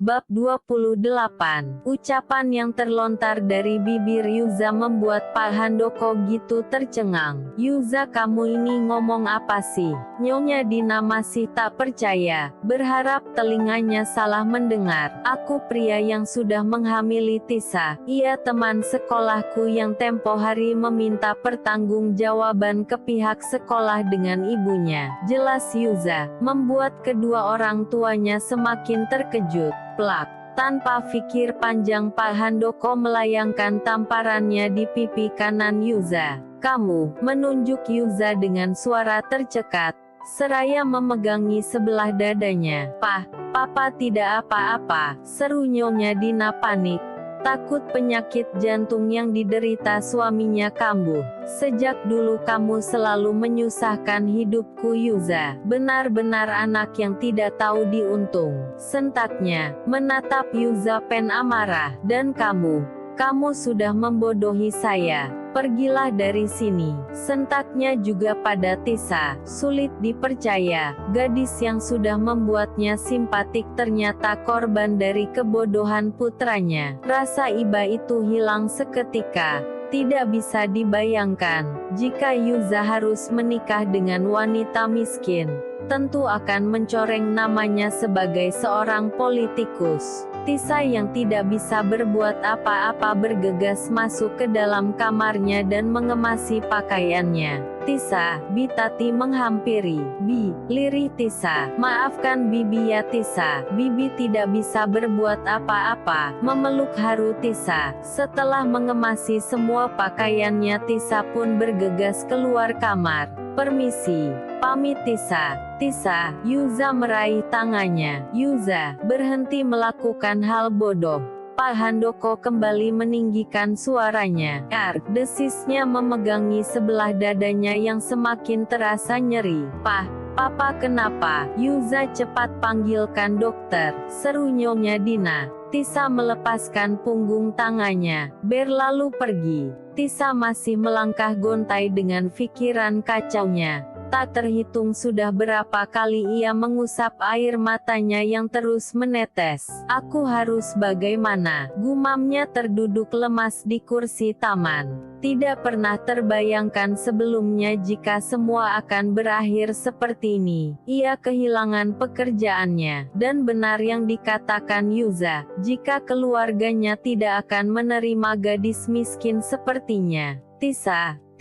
Bab 28. Ucapan yang terlontar dari bibir Yuza membuat Pak Handoko gitu tercengang. "Yuza, kamu ini ngomong apa sih?" Nyonya Dina masih tak percaya, berharap telinganya salah mendengar. "Aku pria yang sudah menghamili Tisa. Ia teman sekolahku yang tempo hari meminta pertanggungjawaban ke pihak sekolah dengan ibunya," jelas Yuza, membuat kedua orang tuanya semakin terkejut. Plak. Tanpa pikir panjang Pak Handoko melayangkan tamparannya di pipi kanan Yuza. "Kamu," menunjuk Yuza dengan suara tercekat, seraya memegangi sebelah dadanya. Papa tidak apa-apa," seru Nyonya Dina panik. "Takut penyakit jantung yang diderita suaminya kambuh. Sejak dulu kamu selalu menyusahkan hidupku Yuza. Benar-benar anak yang tidak tahu diuntung," sentaknya, menatap Yuza pen amarah. "Dan kamu sudah membodohi saya. Pergilah dari sini," sentaknya juga pada Tisa. Sulit dipercaya, gadis yang sudah membuatnya simpatik ternyata korban dari kebodohan putranya. Rasa iba itu hilang seketika. Tidak bisa dibayangkan, jika Yuza harus menikah dengan wanita miskin, tentu akan mencoreng namanya sebagai seorang politikus. Tisa yang tidak bisa berbuat apa-apa bergegas masuk ke dalam kamarnya dan mengemasi pakaiannya. "Tisa," Bitati menghampiri. Lirih Tisa. "Maafkan Bibi ya Tisa, Bibi tidak bisa berbuat apa-apa," memeluk haru Tisa. Setelah mengemasi semua pakaiannya, Tisa pun bergegas keluar kamar. "Permisi." Pamit Tisa. "Tisa," Yuza meraih tangannya. "Yuza, berhenti melakukan hal bodoh." Pak Handoko kembali meninggikan suaranya. Desisnya memegangi sebelah dadanya yang semakin terasa nyeri. Papa kenapa?" "Yuza, cepat panggilkan dokter," seru Nyonya Dina. Tisa melepaskan punggung tangannya, berlalu pergi. Tisa masih melangkah gontai dengan pikiran kacaunya. Tak terhitung sudah berapa kali ia mengusap air matanya yang terus menetes. "Aku harus bagaimana?" gumamnya terduduk lemas di kursi taman. Tidak pernah terbayangkan sebelumnya jika semua akan berakhir seperti ini. Ia kehilangan pekerjaannya, dan benar yang dikatakan Yuza, jika keluarganya tidak akan menerima gadis miskin sepertinya.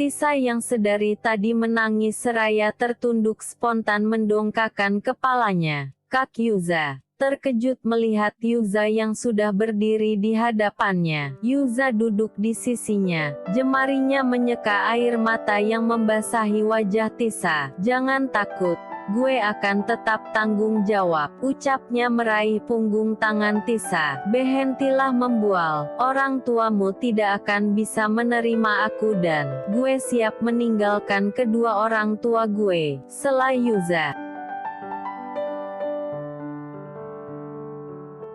Tisa yang sedari tadi menangis seraya tertunduk spontan mendongakkan kepalanya. Kak Yuza terkejut melihat Yuza yang sudah berdiri di hadapannya. Yuza duduk di sisinya, jemarinya menyeka air mata yang membasahi wajah Tisa. "Jangan takut, gue akan tetap tanggung jawab," ucapnya meraih punggung tangan Tisa. "Berhentilah membual, orang tuamu tidak akan bisa menerima aku dan gue siap meninggalkan kedua orang tua gue." Selai Yuza.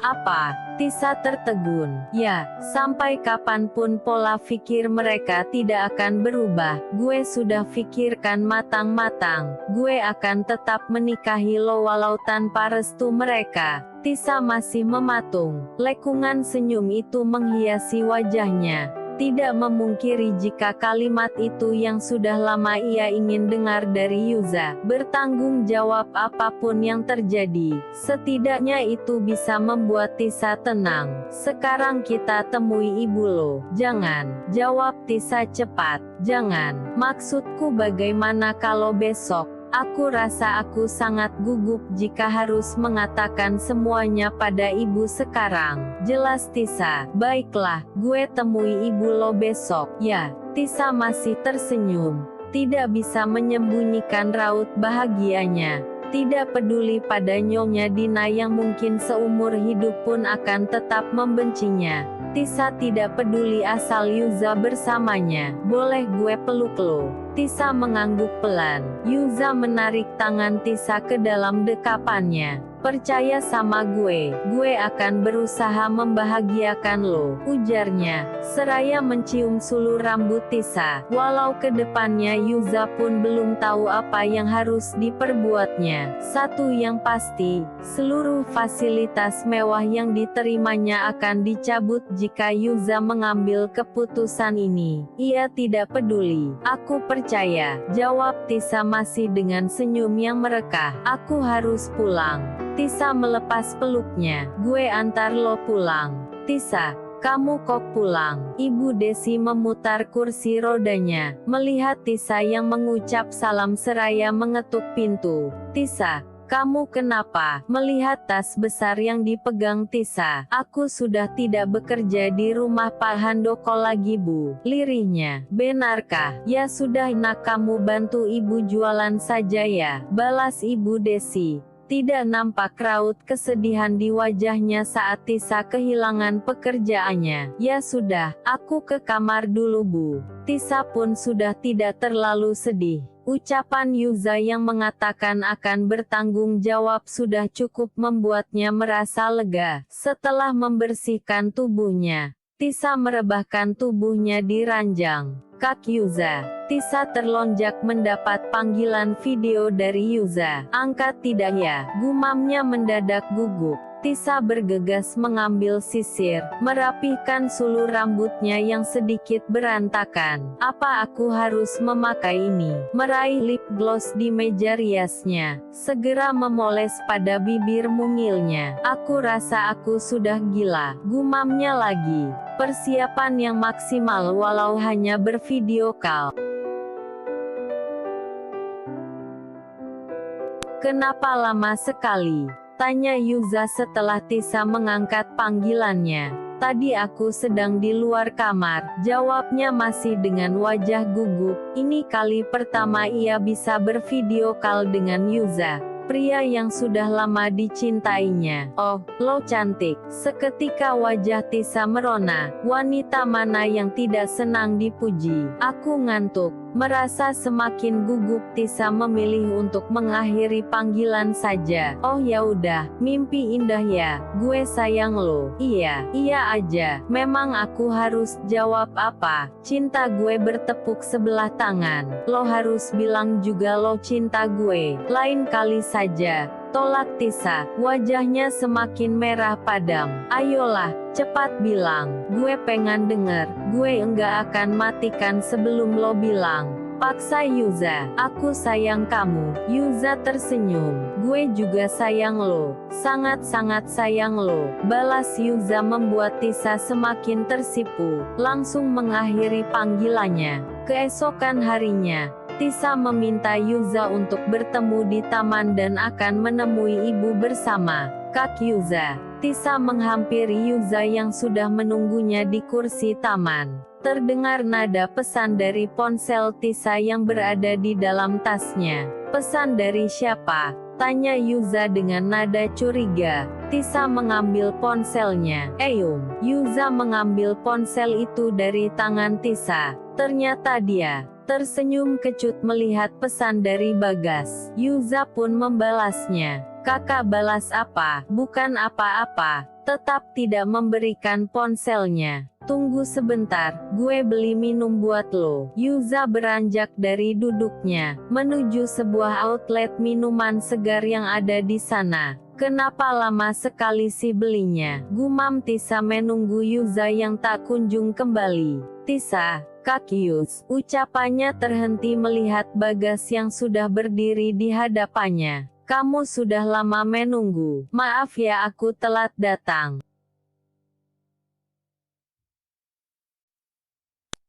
"Apa?" Tisa tertegun. "Ya, sampai kapanpun pola pikir mereka tidak akan berubah. Gue sudah pikirkan matang-matang. Gue akan tetap menikahi lo walau tanpa restu mereka." Tisa masih mematung. Lekungan senyum itu menghiasi wajahnya. Tidak memungkiri jika kalimat itu yang sudah lama ia ingin dengar dari Yuza. Bertanggung jawab apapun yang terjadi, setidaknya itu bisa membuat Tisa tenang. "Sekarang kita temui ibu lo." "Jangan," jawab Tisa cepat. "Jangan. Maksudku bagaimana kalau besok? Aku rasa aku sangat gugup jika harus mengatakan semuanya pada ibu sekarang," jelas Tisa. "Baiklah, gue temui ibu lo besok." "Ya." Tisa masih tersenyum, tidak bisa menyembunyikan raut bahagianya. Tidak peduli pada Nyonya Dina yang mungkin seumur hidup pun akan tetap membencinya. Tisa tidak peduli asal Yuza bersamanya. "Boleh gue peluk lo?" Tisa mengangguk pelan. Yuza menarik tangan Tisa ke dalam dekapannya. Percaya sama gue akan berusaha membahagiakan lo, ujarnya, seraya mencium sulu rambut Tisa. Walau kedepannya Yuza pun belum tahu apa yang harus diperbuatnya. Satu yang pasti, seluruh fasilitas mewah yang diterimanya akan dicabut jika Yuza mengambil keputusan ini. Ia tidak peduli. Aku percaya, jawab Tisa masih dengan senyum yang merekah. Aku harus pulang. Tisa melepas peluknya. Gue antar lo pulang. Tisa, kamu kok pulang? Ibu Desi memutar kursi rodanya, melihat Tisa yang mengucap salam seraya mengetuk pintu. Tisa, kamu kenapa? Melihat tas besar yang dipegang Tisa. Aku sudah tidak bekerja di rumah Pak Handoko lagi, Bu. Lirihnya. Benarkah? Ya sudah nak, kamu bantu ibu jualan saja ya, balas Ibu Desi. Tidak nampak raut kesedihan di wajahnya saat Tisa kehilangan pekerjaannya. Ya sudah, aku ke kamar dulu, Bu. Tisa pun sudah tidak terlalu sedih. Ucapan Yuza yang mengatakan akan bertanggung jawab sudah cukup membuatnya merasa lega. Setelah membersihkan tubuhnya, Tisa merebahkan tubuhnya di ranjang. Kak Yuza. Tisa terlonjak mendapat panggilan video dari Yuza. Angkat tidak ya? Gumamnya mendadak gugup. Tisa bergegas mengambil sisir, merapihkan sulu rambutnya yang sedikit berantakan. Apa aku harus memakai ini? Meraih lip gloss di meja riasnya, segera memoles pada bibir mungilnya. Aku rasa aku sudah gila, gumamnya lagi. Persiapan yang maksimal walau hanya bervideo call. Kenapa lama sekali? Tanya Yuza setelah Tisa mengangkat panggilannya. Tadi aku sedang di luar kamar, jawabnya masih dengan wajah gugup. Ini kali pertama ia bisa bervideo call dengan Yuza, pria yang sudah lama dicintainya. Oh, lo cantik. Seketika wajah Tisa merona. Wanita mana yang tidak senang dipuji? Aku ngantuk. Merasa semakin gugup, Tisa memilih untuk mengakhiri panggilan saja. Oh ya udah, mimpi indah ya. Gue sayang lo. Iya aja. Memang aku harus jawab apa? Cinta gue bertepuk sebelah tangan. Lo harus bilang juga lo cinta gue. Lain kali saja. Tolak Tisa. Wajahnya semakin merah padam. Ayolah, cepat bilang. Gue pengen denger. Gue enggak akan matikan sebelum lo bilang. Paksa Yuza. Aku sayang kamu. Yuza tersenyum. Gue juga sayang lo. Sangat-sangat sayang lo. Balas Yuza membuat Tisa semakin tersipu. Langsung mengakhiri panggilannya. Keesokan harinya, Tisa meminta Yuza untuk bertemu di taman dan akan menemui ibu bersama. Kak Yuza. Tisa menghampiri Yuza yang sudah menunggunya di kursi taman. Terdengar nada pesan dari ponsel Tisa yang berada di dalam tasnya. Pesan dari siapa? Tanya Yuza dengan nada curiga. Tisa mengambil ponselnya. Yuza mengambil ponsel itu dari tangan Tisa. Ternyata dia tersenyum kecut melihat pesan dari Bagas. Yuza pun membalasnya. Kakak balas apa? Bukan apa-apa. Tetap tidak memberikan ponselnya. Tunggu sebentar, gue beli minum buat lo. Yuza beranjak dari duduknya, menuju sebuah outlet minuman segar yang ada di sana. Kenapa lama sekali sih belinya? Gumam Tisa menunggu Yuza yang tak kunjung kembali. Tisa, Kak Yus, ucapannya terhenti melihat Bagas yang sudah berdiri di hadapannya. Kamu sudah lama menunggu. Maaf ya aku telat datang.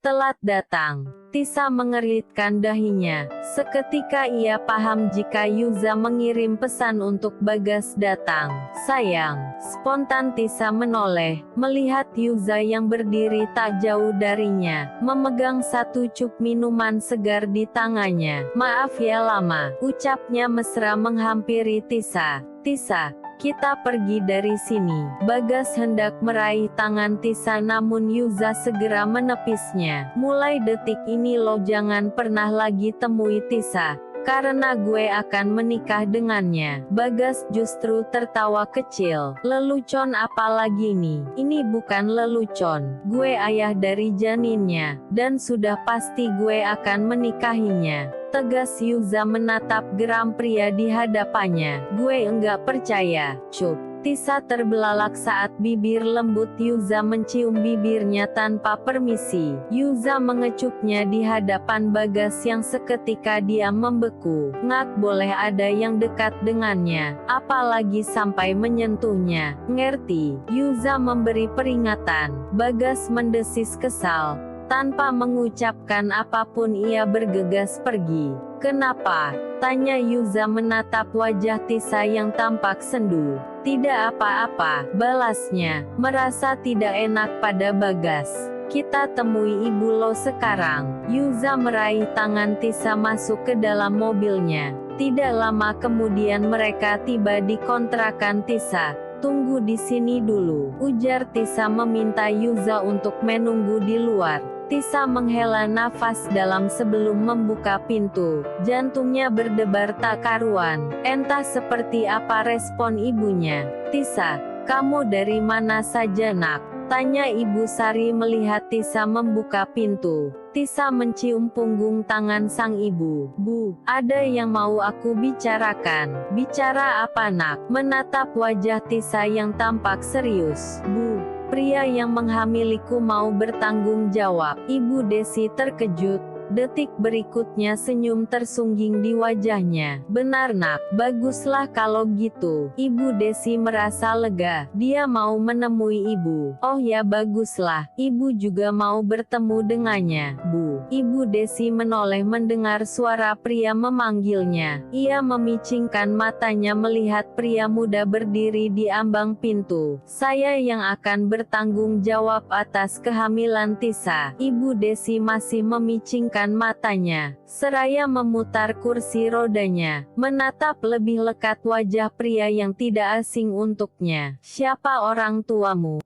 Telat datang. Tisa mengeritkan dahinya. Seketika ia paham jika Yuza mengirim pesan untuk Bagas datang. Sayang. Spontan Tisa menoleh, melihat Yuza yang berdiri tak jauh darinya, memegang satu cup minuman segar di tangannya. Maaf ya lama, ucapnya mesra menghampiri Tisa. Tisa, Kita pergi dari sini. Bagas hendak meraih tangan Tisa namun Yuza segera menepisnya. Mulai detik ini lo jangan pernah lagi temui Tisa, karena gue akan menikah dengannya. Bagas justru tertawa kecil. Lelucon apa lagi nih? Ini bukan lelucon. Gue ayah dari janinnya, dan sudah pasti gue akan menikahinya. Tegas Yuza menatap geram pria di hadapannya. Gue enggak percaya. Cup. Tisa terbelalak saat bibir lembut Yuza mencium bibirnya tanpa permisi. Yuza mengecupnya di hadapan Bagas yang seketika dia membeku. Ngak boleh ada yang dekat dengannya, apalagi sampai menyentuhnya. Ngerti? Yuza memberi peringatan. Bagas mendesis kesal. Tanpa mengucapkan apapun ia bergegas pergi. Kenapa? Tanya Yuza menatap wajah Tisa yang tampak sendu. Tidak apa-apa, balasnya, merasa tidak enak pada Bagas. Kita temui ibu lo sekarang. Yuza meraih tangan Tisa masuk ke dalam mobilnya. Tidak lama kemudian mereka tiba di kontrakan Tisa. Tunggu di sini dulu, ujar Tisa meminta Yuza untuk menunggu di luar. Tisa menghela nafas dalam sebelum membuka pintu. Jantungnya berdebar tak karuan. Entah seperti apa respon ibunya. Tisa, kamu dari mana saja nak? Tanya Ibu Sari melihat Tisa membuka pintu. Tisa mencium punggung tangan sang ibu. Bu, ada yang mau aku bicarakan. Bicara apa nak? Menatap wajah Tisa yang tampak serius. Bu, pria yang menghamiliku mau bertanggung jawab. Ibu Desi terkejut. Detik berikutnya senyum tersungging di wajahnya. Benar nak, baguslah kalau gitu. Ibu Desi merasa lega. Dia mau menemui ibu. Oh ya baguslah, ibu juga mau bertemu dengannya. Bu, Ibu Desi menoleh mendengar suara pria memanggilnya. Ia memicingkan matanya melihat pria muda berdiri di ambang pintu. Saya yang akan bertanggung jawab atas kehamilan Tisa. Ibu Desi masih memicingkan matanya, seraya memutar kursi rodanya, menatap lebih lekat wajah pria yang tidak asing untuknya. Siapa orang tuamu?